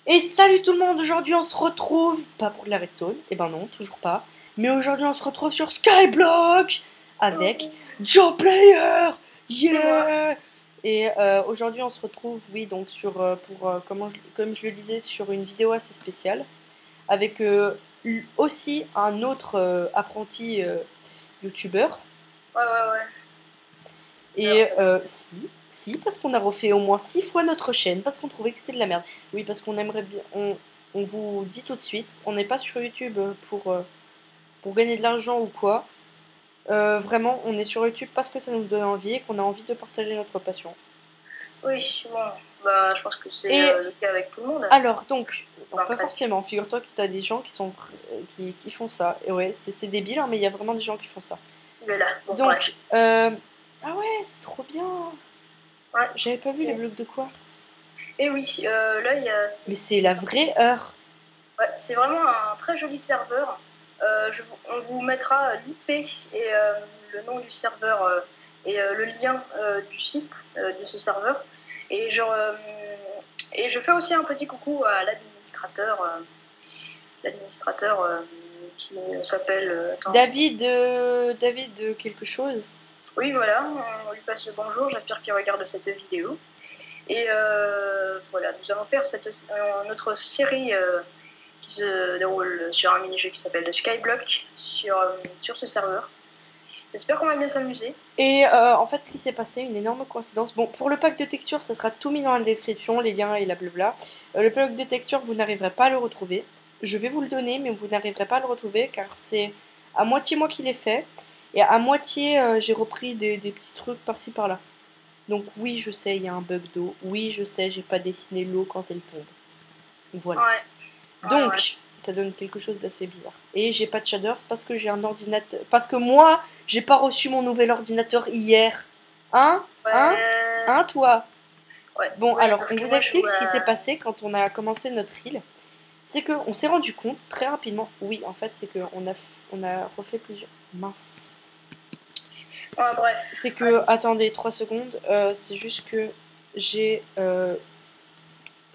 Et salut tout le monde, aujourd'hui on se retrouve, pas pour de la redstone, et ben non, toujours pas, mais aujourd'hui on se retrouve sur Skyblock avec Joe Player, C'est moi. yeah. Et aujourd'hui on se retrouve, oui, donc sur, comme je le disais, sur une vidéo assez spéciale, avec aussi un autre apprenti youtubeur, Ouais. Alors, et si, parce qu'on a refait au moins 6 fois notre chaîne, parce qu'on trouvait que c'était de la merde. Oui, parce qu'on aimerait bien. On vous dit tout de suite, on n'est pas sur YouTube pour gagner de l'argent ou quoi. Vraiment, on est sur YouTube parce que ça nous donne envie et qu'on a envie de partager notre passion. oui, bon. Bah, je pense que c'est Et le cas avec tout le monde. alors, donc, non, Enfin, pas presque. forcément, figure-toi que t'as des gens qui font ça. Et ouais, c'est débile, hein, mais il y a vraiment des gens qui font ça. Il est là. Bon, Donc, bref. ah ouais, c'est trop bien. Ouais. J'avais pas vu les blocs de quartz. Et oui, là, il y a. Mais c'est la vraie heure. Ouais, c'est vraiment un très joli serveur. On vous mettra l'IP et le nom du serveur et le lien du site de ce serveur. Et je fais aussi un petit coucou à l'administrateur. L'administrateur qui s'appelle. David quelque chose. Oui, voilà, on lui passe le bonjour, j'espère qu'il regarde cette vidéo. Et voilà, nous allons faire notre série qui se déroule sur un mini-jeu qui s'appelle Skyblock sur ce serveur. J'espère qu'on va bien s'amuser. Et en fait, ce qui s'est passé, une énorme coïncidence. Bon, pour le pack de textures, ça sera tout mis dans la description, les liens et la blabla. Le pack de textures, vous n'arriverez pas à le retrouver. Je vais vous le donner, mais vous n'arriverez pas à le retrouver car c'est à moitié moi qui l'ai fait. Et à moitié, j'ai repris des petits trucs par-ci par-là. Donc oui, je sais, il y a un bug d'eau. Oui, je sais, j'ai pas dessiné l'eau quand elle tombe. Voilà. Donc, ça donne quelque chose d'assez bizarre. Et j'ai pas de shaders parce que j'ai un ordinateur. Parce que moi, j'ai pas reçu mon nouvel ordinateur hier. Hein? Hein, toi? Bon, alors, on vous explique ce qui s'est passé quand on a commencé notre île. C'est qu'on s'est rendu compte très rapidement. Oui, en fait, c'est qu'on a refait plusieurs. Mince. Bref. C'est que. Attendez, 3 secondes. C'est juste que j'ai.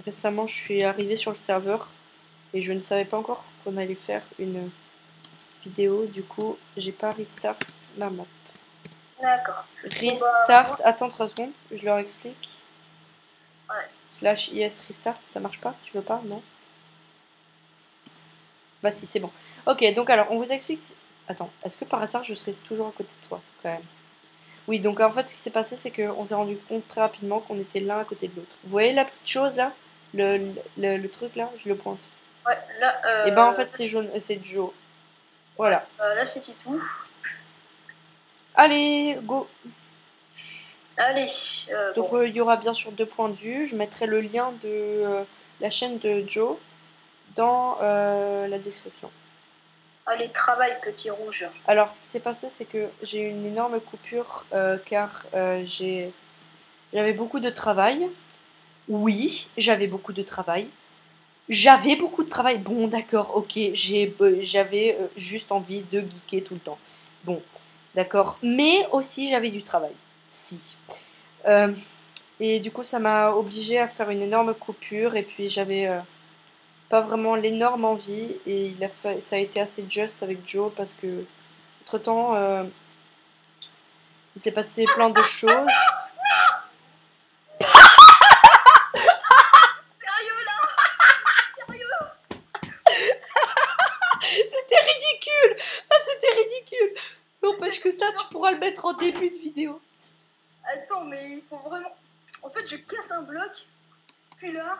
Récemment, je suis arrivée sur le serveur. Et je ne savais pas encore qu'on allait faire une vidéo, du coup j'ai pas restart ma map. D'accord. Restart, attends 3 secondes, je leur explique. Ouais. Slash is restart, ça marche pas? Tu veux pas? Non? Bah si, c'est bon. Ok, donc alors on vous explique. Attends, est-ce que par hasard je serai toujours à côté de toi quand même? Oui, donc en fait ce qui s'est passé c'est qu'on s'est rendu compte très rapidement qu'on était l'un à côté de l'autre. Vous voyez la petite chose là? Le truc là? Je le pointe. Ouais, là. Et ben en fait c'est jaune, c'est Joe. Voilà. Là c'est tout. Allez, go! Allez. Donc il y aura bien sûr 2 points de vue. Je mettrai le lien de la chaîne de Joe dans la description. Allez, travaille, petit rouge. Alors ce qui s'est passé c'est que j'ai eu une énorme coupure car j'avais beaucoup de travail. Oui, j'avais beaucoup de travail. J'avais beaucoup de travail. Bon d'accord, ok, j'avais juste envie de geeker tout le temps. Bon, d'accord. Mais aussi j'avais du travail. Si. Et du coup, ça m'a obligée à faire une énorme coupure. Et puis, j'avais pas vraiment l'énorme envie. Et ça a été assez juste avec Joe parce que, entre-temps, il s'est passé plein de choses. Sérieux là? Sérieux? C'était ridicule! Ah, c'était ridicule! N'empêche que ça, tu pourras le mettre en début de vidéo. Attends, mais il faut vraiment. En fait, je casse un bloc, puis là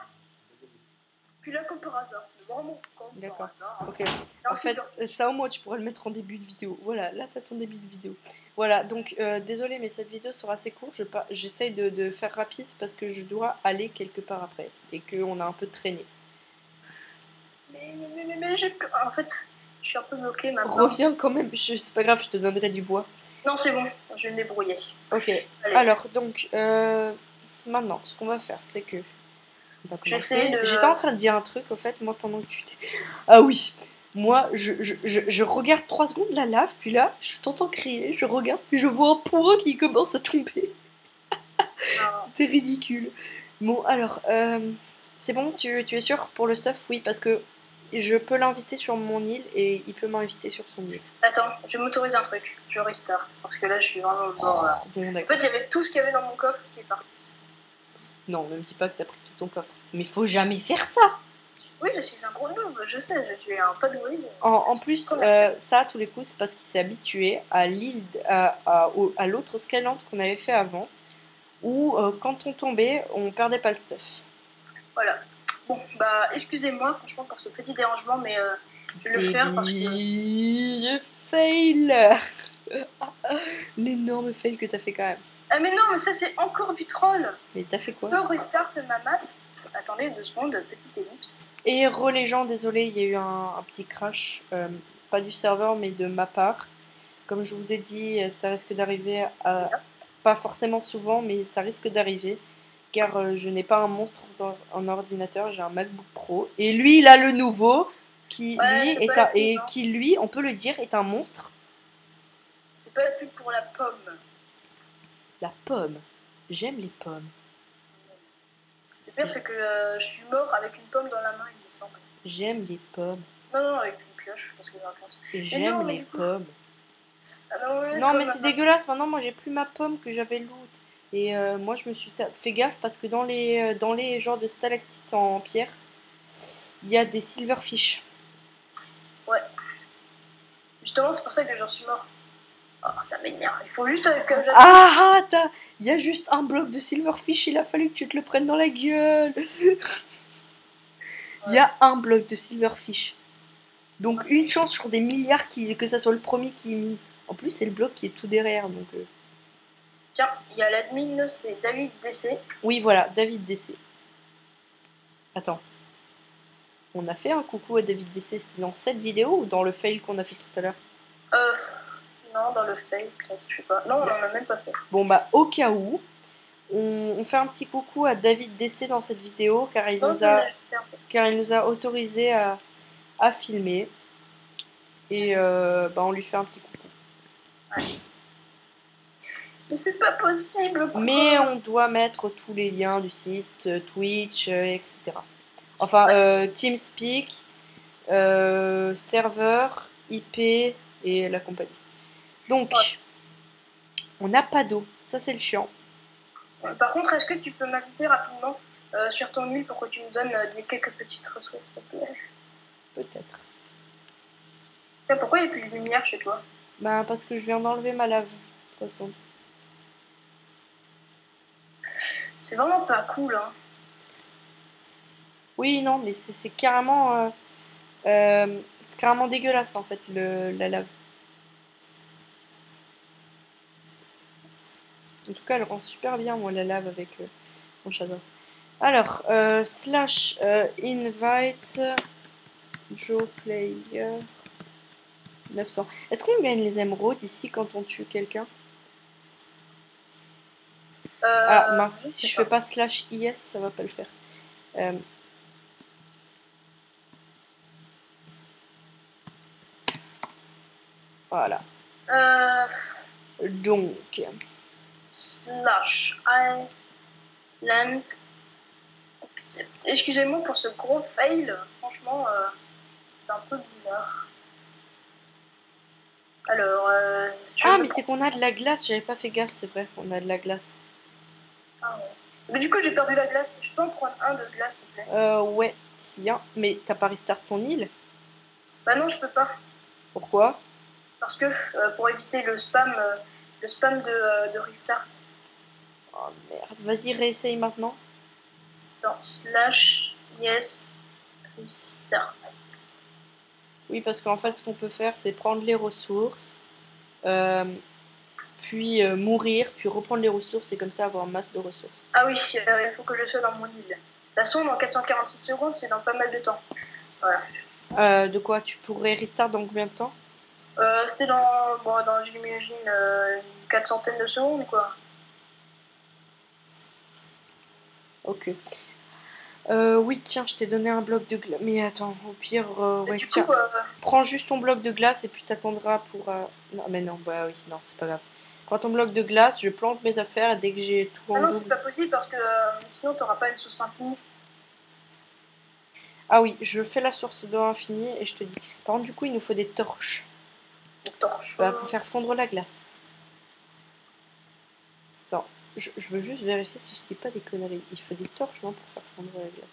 comme par hasard. Vraiment comme par hasard. Ok. En fait, ça au moins tu pourras le mettre en début de vidéo. Voilà, là t'as ton début de vidéo. Voilà, donc désolé, mais cette vidéo sera assez courte. J'essaye de faire rapide parce que je dois aller quelque part après et qu'on a un peu traîné. Mais j'ai. En fait, je suis un peu bloquée maintenant. Reviens quand même, c'est pas grave, je te donnerai du bois. Non, c'est bon, je vais me débrouiller. Ok, allez. Alors donc, maintenant, ce qu'on va faire, c'est que. J'étais en train de dire un truc, au fait, moi, pendant que tu t'es. Ah oui! Moi, je regarde 3 secondes la lave, puis là, je t'entends crier, je regarde, puis je vois un point qui commence à tomber. C'était ridicule. Bon, alors, C'est bon, tu es sûr pour le stuff? Oui, parce que je peux l'inviter sur mon île et il peut m'inviter sur son île. Attends, je vais m'autoriser un truc. Je restart parce que là, je suis vraiment au bord. Là. Bon, En d'accord. fait, il y avait tout ce qu'il y avait dans mon coffre qui est parti. Non, ne me dis pas que t'as pris tout ton coffre. Mais faut jamais faire ça! Oui, je suis un gros noob, je sais, je suis un pas doué. En plus, Comment ça, à tous les coups, c'est parce qu'il s'est habitué à l'île, à l'autre Skyland qu'on avait fait avant, où quand on tombait, on perdait pas le stuff. Voilà. Bon, bah, excusez-moi, franchement, pour ce petit dérangement, mais je vais le faire parce que. Je fail! L'énorme fail que t'as fait quand même. Ah, mais non, mais ça, c'est encore du troll! Mais t'as fait quoi? Je peux restart ma map. Attendez 2 secondes, petite ellipse. Et les gens, désolé, il y a eu un petit crash, pas du serveur mais de ma part. Comme je vous ai dit, ça risque d'arriver pas forcément souvent, mais ça risque d'arriver. Car je n'ai pas un monstre en ordinateur, j'ai un MacBook Pro. Et lui, il a le nouveau, qui Ouais, lui, qui lui, on peut le dire, est un monstre. C'est pas la pub pour la pomme. La pomme. J'aime les pommes. Le pire, c'est que je suis mort avec une pomme dans la main, il me semble. J'aime les pommes. Non, avec une pioche, parce que je raconte. J'aime les pommes. Ah bah ouais, non, mais c'est dégueulasse. Maintenant, moi, j'ai plus ma pomme que j'avais loot. Et moi, je me suis fait gaffe parce que dans les genres de stalactites en pierre, il y a des silverfish. Ouais. Justement, c'est pour ça que j'en suis mort. Oh, ça m'énerve. Il faut juste que il y a juste un bloc de silverfish, il a fallu que tu te le prennes dans la gueule. Il y a un bloc de silverfish. Donc une chance sur des milliards que ça soit le premier qui mine. En plus, c'est le bloc qui est tout derrière. Donc, Tiens, il y a l'admin, c'est David DC. Oui, voilà, David DC. Attends. On a fait un coucou à David DC, c'était dans cette vidéo ou dans le fail qu'on a fait tout à l'heure? Non, dans le fail, peut-être, je sais pas. Non, on en a même pas fait. Bon, bah, au cas où, on fait un petit coucou à David DC dans cette vidéo, car il nous a autorisé à filmer. Et bah, on lui fait un petit coucou. Ouais. Mais c'est pas possible, quoi. Mais on doit mettre tous les liens du site, Twitch, etc. Enfin, TeamSpeak, serveur, IP et la compagnie. Donc, on n'a pas d'eau. Ça, c'est le chiant. Par contre, est-ce que tu peux m'inviter rapidement sur ton île pour que tu me donnes quelques petites ressources, s'il te plaît? Peut-être. Tiens, pourquoi il n'y a plus de lumière chez toi? Bah, parce que je viens d'enlever ma lave. 3 secondes. C'est vraiment pas cool, hein. Oui, non, mais c'est carrément... c'est carrément dégueulasse, en fait, la lave. En tout cas, elle rend super bien, moi, la lave avec mon shadow. Alors, slash invite Joe Player 900. Est-ce qu'on gagne les émeraudes ici quand on tue quelqu'un? Ah mince, si je fais pas slash is, ça va pas le faire. Voilà. Donc. Slash island accept. Excusez-moi pour ce gros fail. Franchement, c'est un peu bizarre. Alors. Ah, mais c'est qu'on a de la glace. J'avais pas fait gaffe, c'est vrai. On a de la glace. Ah ouais. Mais du coup, j'ai perdu la glace. Je peux en prendre un de glace, s'il te plaît? Ouais, tiens. Mais t'as pas restart ton île? Bah non, je peux pas. Pourquoi? Parce que pour éviter le spam de restart. Oh merde, vas-y, réessaye maintenant. Dans slash yes restart. Oui, parce qu'en fait, ce qu'on peut faire, c'est prendre les ressources, puis mourir, puis reprendre les ressources, et comme ça avoir masse de ressources. Ah oui, il faut que je sois dans mon île. De toute façon, dans 446 secondes, c'est dans pas mal de temps. Voilà. De quoi? Tu pourrais restart dans combien de temps? C'était dans j'imagine, une 400aine de secondes, quoi. Ok. Oui, tiens, je t'ai donné un bloc de glace. Mais attends, au pire, ouais, tiens. Prends juste ton bloc de glace et puis t'attendras pour... Non, mais non, bah oui, non, c'est pas grave. Prends ton bloc de glace, je plante mes affaires et dès que j'ai tout en Ah non, double... c'est pas possible parce que sinon t'auras pas une sauce infinie. Ah oui, je fais la source d'eau infinie et je te dis. Par contre, du coup, il nous faut des torches. Des torches. Bah, pour faire fondre la glace. Attends, je veux juste vérifier si je dis pas des conneries. Il faut des torches, non, pour faire fondre la glace.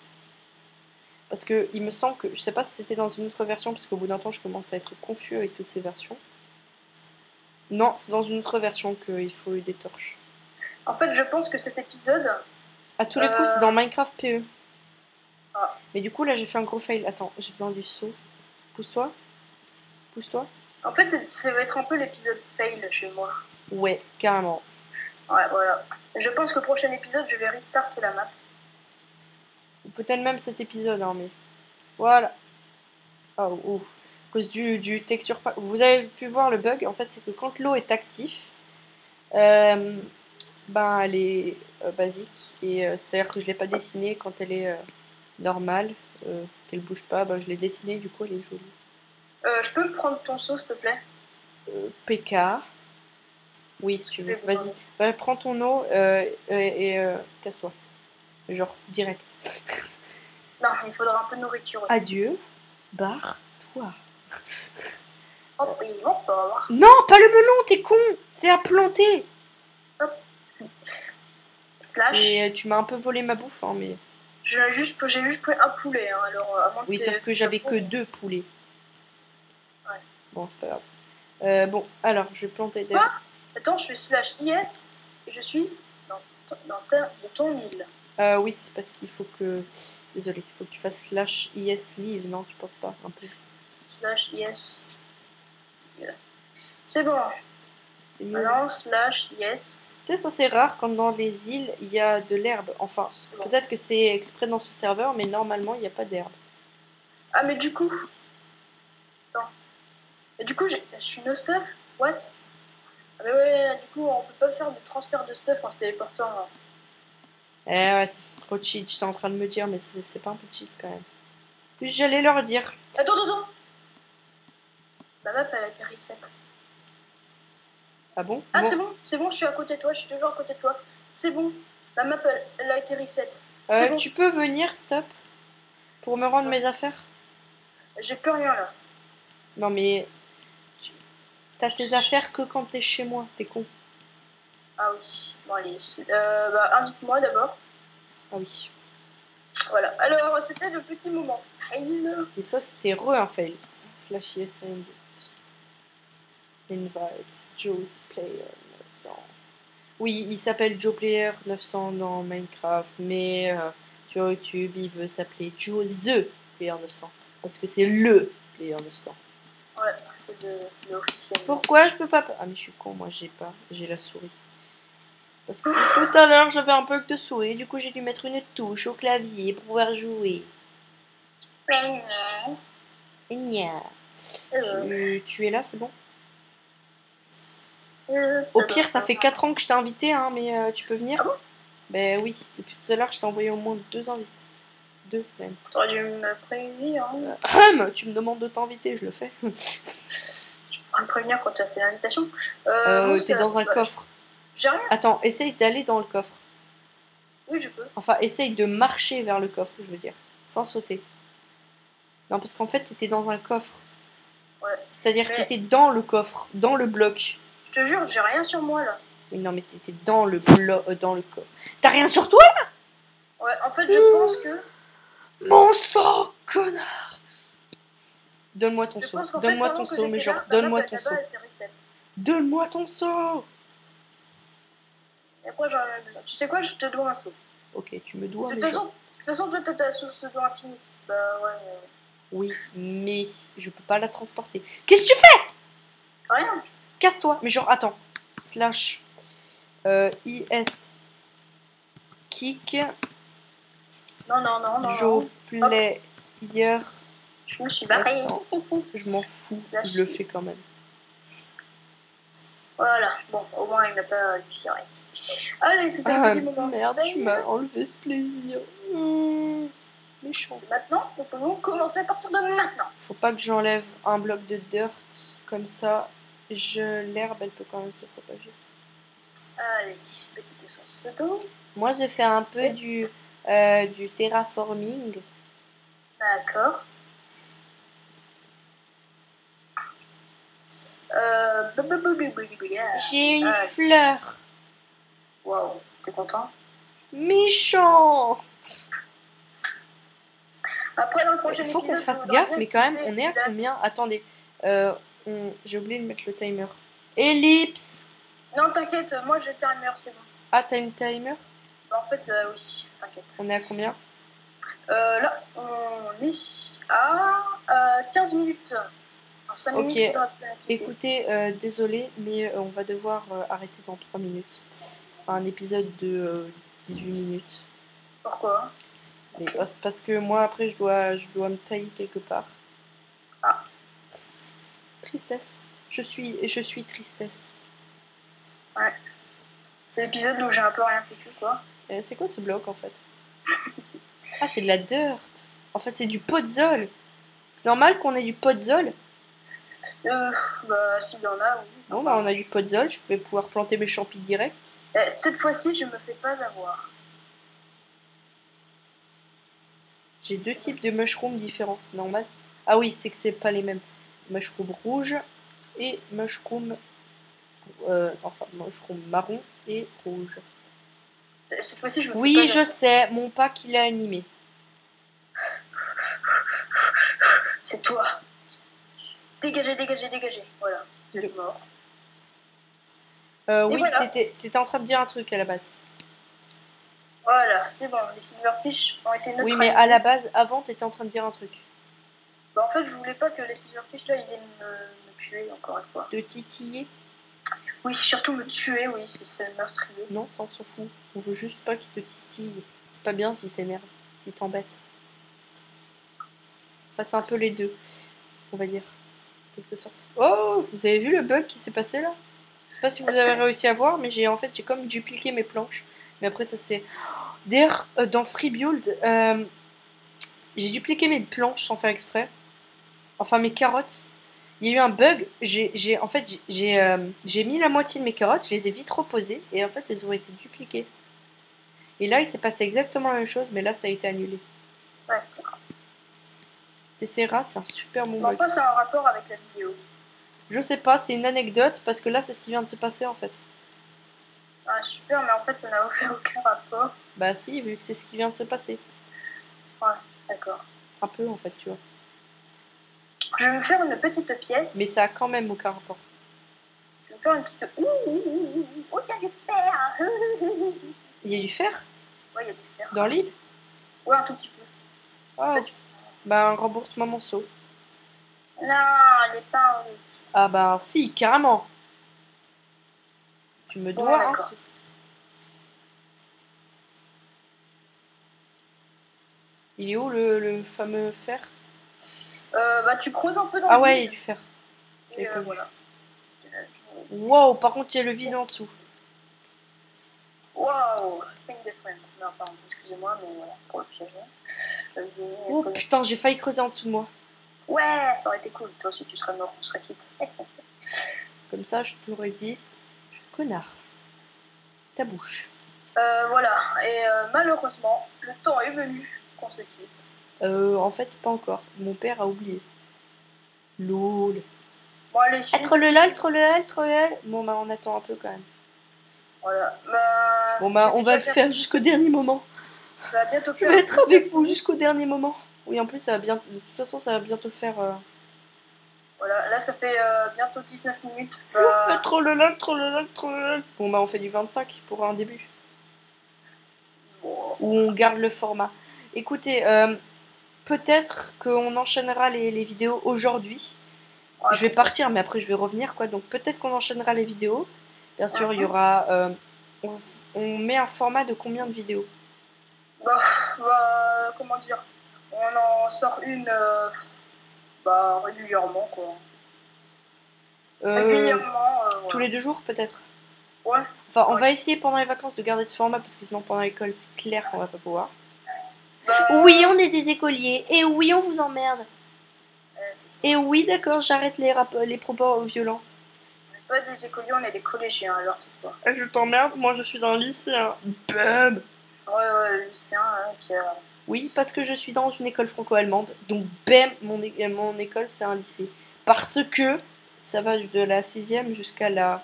Parce que il me semble que, je sais pas si c'était dans une autre version, parce qu'au bout d'un temps je commence à être confus avec toutes ces versions. Non, c'est dans une autre version qu'il faut des torches. En fait, je pense que cet épisode... À tous les coups, c'est dans Minecraft PE. Ah. Mais du coup, là j'ai fait un gros fail. Attends, j'ai besoin du seau. Pousse-toi. Pousse-toi. En fait, ça va être un peu l'épisode fail chez moi. Ouais, carrément. Ouais, voilà. Je pense que le prochain épisode, je vais restart la map. Ou peut-être même cet épisode, hein, mais... Voilà. Oh, ouf. À cause du texture pack. Vous avez pu voir le bug, en fait, c'est que quand l'eau est active, ben elle est basique. Et c'est-à-dire que je l'ai pas dessinée quand elle est normale, qu'elle bouge pas. Ben, je l'ai dessinée, du coup elle est jolie. Je peux me prendre ton seau, s'il te plaît? PK. Oui, si tu veux. Vas-y. Ouais, prends ton eau et casse-toi. Genre, direct. Non, il faudra un peu de nourriture aussi. Adieu. Barre-toi. Hop, et hop, on va voir. Non, pas le melon, t'es con. C'est à planter. Hop. Slash. Et tu m'as un peu volé ma bouffe, hein, mais... J'ai juste pris un poulet, hein, alors à moins Oui, sauf que j'avais que 2 poulets. Ouais. Bon, c'est pas grave. Bon, alors, je vais planter des... Quoi? Attends, je fais slash IS et je suis dans ton île. Oui, c'est parce qu'il faut que... Désolé, il faut que tu fasses slash IS leave, non, tu penses pas un peu. Slash IS. C'est bon. C'est mieux. Alors, slash IS. Tu sais, ça c'est rare quand dans les îles, il y a de l'herbe. Enfin, Bon. peut-être que c'est exprès dans ce serveur, mais normalement, il n'y a pas d'herbe. Ah, mais du coup... Non. Et du coup, je suis no stuff? What? Ah, mais ouais, du coup, on peut pas faire de transfert de stuff en se téléportant. Là. Eh ouais, c'est trop cheat, j'étais en train de me dire, mais c'est pas un peu cheat quand même. Puis j'allais leur dire. Attends. Ma map, elle a été reset. Ah bon? Ah, bon. c'est bon, je suis à côté de toi, je suis toujours à côté de toi. C'est bon, la map, elle a été reset. Bon. Tu peux venir, stop? Pour me rendre mes affaires? J'ai plus rien là. Non mais... T'as tes affaires que quand t'es chez moi, t'es con. Ah oui, bon allez. Invite-moi d'abord. Ah oui. Voilà, alors c'était le petit moment fail. Et ça c'était un fail. Slash yes and invite Joe's Player 900. Oui, il s'appelle Joe Player 900 dans Minecraft, mais sur YouTube il veut s'appeler Joe The Player 900. Parce que c'est le Player 900. Ouais, c'est de officiel. Pourquoi je peux pas... Ah mais je suis con, moi j'ai la souris. Parce que tout à l'heure j'avais un bug de souris, du coup j'ai dû mettre une touche au clavier pour pouvoir jouer. Tu es là, c'est bon? Au pire, ça fait 4 ans que je t'ai invité, hein, mais tu peux venir? Ah bon? Ben oui, depuis tout à l'heure je t'ai envoyé au moins 2 invités. 2 même. T'aurais dû me prévenir. Hein. Tu me demandes de t'inviter, je le fais. Tu pourras me prévenir quand tu as fait l'invitation. T'es dans un coffre. J'ai rien. Attends, essaye d'aller dans le coffre. Oui, je peux. Enfin, essaye de marcher vers le coffre, je veux dire. Sans sauter. Non, parce qu'en fait, t'étais dans un coffre. Ouais. C'est-à-dire que t'étais dans le coffre, dans le bloc. Je te jure, j'ai rien sur moi là. Oui, non, mais t'étais dans le bloc, dans le coffre. T'as rien sur toi là? Ouais, en fait, je pense que. Mon sang, connard! Donne-moi ton Je seau. pense qu'en Donne-moi fait, ton pendant que seau, mais j'étais genre, là, donne-moi la ton map, seau. là-bas, elle s'est reset. Donne-moi ton seau! Et après, j'en ai besoin. Tu sais quoi, je te dois un seau. Ok, tu me dois. De toute façon, toi, t'as ta sauce d'eau infinie. Bah ouais. Oui, mais je peux pas la transporter. Qu'est-ce que tu fais? Rien. Casse-toi. Mais genre, attends. Slash IS kick. Non. Joe player. Je me suis barrée. Je m'en fous. Slash Je le fais X. quand même. Voilà. Bon, au moins, il n'a pas viré. Allez, c'était le petit moment. Merde, fail. tu m'as enlevé ce plaisir. Méchant. Maintenant, nous pouvons commencer à partir de maintenant. Faut pas que j'enlève un bloc de dirt. Comme ça, l'herbe, elle peut quand même se propager. Allez, petite essence d'eau. Moi, je fais un peu du terraforming. D'accord. J'ai une fleur. Waouh, t'es content? Méchant. Après, dans le prochain Faut épisode, qu'on fasse je voudrais gaffe, bien mais quand même, visiter on le est à village. combien? Attendez, j'ai oublié de mettre le timer. Ellipse. Non, t'inquiète, moi j'ai le timer, c'est bon. Ah, t'as une timer? Bah, en fait, oui, t'inquiète. On est à combien? Là, on est à 15 minutes. En 5 minutes, il Ok, faudra plus la quitter. écoutez, désolé, mais on va devoir arrêter dans 3 minutes. Un épisode de 18 minutes. Pourquoi? Mais Ok. parce que moi, après, je dois me tailler quelque part. Ah. Tristesse. Je suis tristesse. Ouais. C'est l'épisode où j'ai un peu rien foutu, quoi. C'est quoi ce bloc, en fait? Ah, c'est de la dirt. En fait, c'est du podzol. C'est normal qu'on ait du podzol? Bah, s'il y en a, oui. Bon, bah, on a du podzol. Je vais pouvoir planter mes champis direct. Cette fois-ci, je me fais pas avoir. J'ai 2 types de mushrooms différents, c'est normal. Ah oui, c'est que c'est pas les mêmes. Mushroom rouge et mushroom... mushroom marron et rouge. Cette fois-ci, je me fais pas Oui, avoir. je sais, mon pack il est animé. C'est toi. Dégagez, dégagez, dégagez. Voilà, vous êtes mort. Oui, voilà. t'étais en train de dire un truc à la base. Voilà, c'est bon, les silverfish ont été neutralisés. Oui, mais à la base, avant, t'étais en train de dire un truc. Bah, en fait, je voulais pas que les silverfish là, ils viennent me tuer encore une fois. De titiller? Oui, surtout me tuer, oui, c'est meurtrier. Non, ça on s'en fout. On veut juste pas qu'il te titille. C'est pas bien s'il t'énerve, s'il t'embête. Enfin, c'est un peu les deux, on va dire. Quelque sorte. Oh, vous avez vu le bug qui s'est passé là? Je sais pas si vous avez réussi à voir, mais j'ai comme dupliqué mes planches. Mais après, ça c'est. D'ailleurs, dans FreeBuild, j'ai dupliqué mes planches sans faire exprès. Enfin, mes carottes. Il y a eu un bug. J'ai mis la moitié de mes carottes, je les ai vite reposées et en fait, elles ont été dupliquées. Et là, il s'est passé exactement la même chose, mais là, ça a été annulé. Ouais, d'accord. Tessera, c'est un super bon bug. Pourquoi ça a un rapport avec la vidéo? Je sais pas, c'est une anecdote parce que là, c'est ce qui vient de se passer en fait. Ah, super, mais en fait, ça n'a fait aucun rapport. Bah, si, vu que c'est ce qui vient de se passer. Ouais, d'accord. Un peu en fait, tu vois. Je vais me faire une petite pièce. Mais ça a quand même aucun rapport. Je vais me faire une petite. Oh, tiens, du fer. Il y a du fer? Ouais, il y a du fer. Dans l'île? Ouais, un tout petit peu. Oh. Bah, un remboursement monceau. Non, elle est pas en riz. Ah bah, si, carrément. Tu me dois un sou. Il est où le fameux fer? Bah, tu creuses un peu dans Ah l'île. ouais, il y a du fer. Et voilà. Wow, par contre, il y a le vide en dessous. Wow, think different. Non, pardon, excusez-moi, mais voilà, pour le piéger. Oh putain, j'ai failli creuser en dessous de moi. Ouais, ça aurait été cool. Toi aussi, tu serais mort, on serait quitte. Comme ça, je t'aurais dit, connard, ta bouche. Voilà, et malheureusement, le temps est venu qu'on se quitte. En fait, pas encore. Mon père a oublié. Lol. Bon, allez, Trollolol. Bon, bah, on attend un peu quand même. Voilà. Bah, bon, bah, on va le faire jusqu'au dernier moment. Ça va bientôt faire. Je vais être avec vous jusqu'au dernier moment. Oui, en plus, ça va bientôt. De toute façon, ça va bientôt faire. Voilà, là, ça fait bientôt 19 minutes. Bah... Trollolol. Bon, bah, on fait du 25 pour un début. Bon. Ou on garde le format. Écoutez, peut-être qu'on enchaînera les vidéos aujourd'hui. Ouais, je vais partir, mais après je vais revenir, quoi. Donc peut-être qu'on enchaînera les vidéos. Bien sûr, il y aura... on met un format de combien de vidéos? Bah, comment dire? On en sort une régulièrement, quoi. Régulièrement, tous les 2 jours, peut-être? Ouais. Enfin, on va essayer pendant les vacances de garder ce format, parce que sinon pendant l'école, c'est clair qu'on va pas pouvoir. Oui, on est des écoliers. Et oui, on vous emmerde. Et oui, d'accord, j'arrête les propos violents. On n'est pas des écoliers, on est des collégiens, alors tais-toi. Je t'emmerde, moi je suis un lycéen. Bub. Ouais, lycéen, qui a Oui, parce que je suis dans une école franco-allemande. Donc, bam, mon école, c'est un lycée. Parce que ça va de la 6e jusqu'à la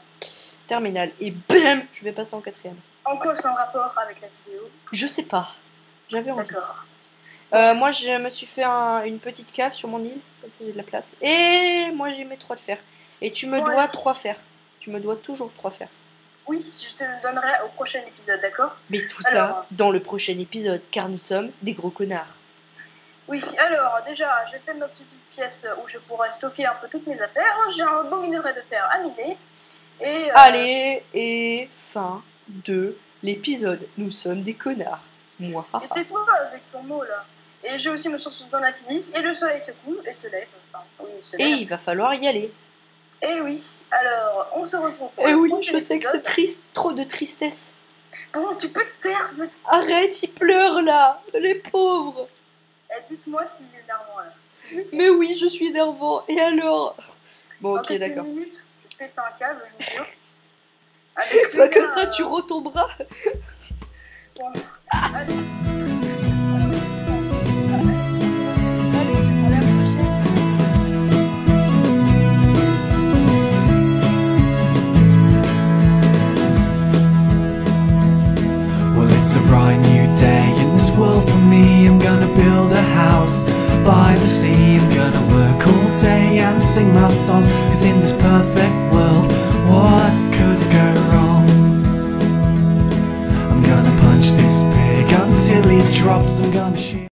terminale. Et bam, je vais passer en 4e. En quoi c'est en rapport avec la vidéo? Je sais pas. J'avais envie. D'accord. Moi, je me suis fait une petite cave sur mon île, comme ça j'ai de la place. Et moi, j'ai mes 3 de fer. Et tu me dois 3 fers. Tu me dois toujours 3 fers. Oui, je te le donnerai au prochain épisode, d'accord? Mais tout ça dans le prochain épisode, car nous sommes des gros connards. Oui, alors déjà, j'ai fait ma petite pièce où je pourrais stocker un peu toutes mes affaires. J'ai un bon minerai de fer à miner. Et, Allez, et fin de l'épisode. Nous sommes des connards. Moi. Et tais-toi avec ton mot là. Et j'ai aussi me source dans l'infini. Et le soleil se coule et se lève. Enfin, oui, il se lève. Et il va falloir y aller. Et oui, alors on se retrouve pour le prochain épisode. Je sais que c'est triste, trop de tristesse. Bon, tu peux te taire. Arrête, il pleure là, les pauvres. Dites-moi s'il est énervant là. Mais oui, je suis énervant. Et alors? Bon, dans ok, quelques d'accord. minutes, je pète un câble, je vous jure. Pas comme ça, tu retomberas. Bon, allez. It's a bright new day in this world for me. I'm gonna build a house by the sea. I'm gonna work all day and sing my songs, 'cause in this perfect world, what could go wrong? I'm gonna punch this pig until he drops. I'm gonna shoot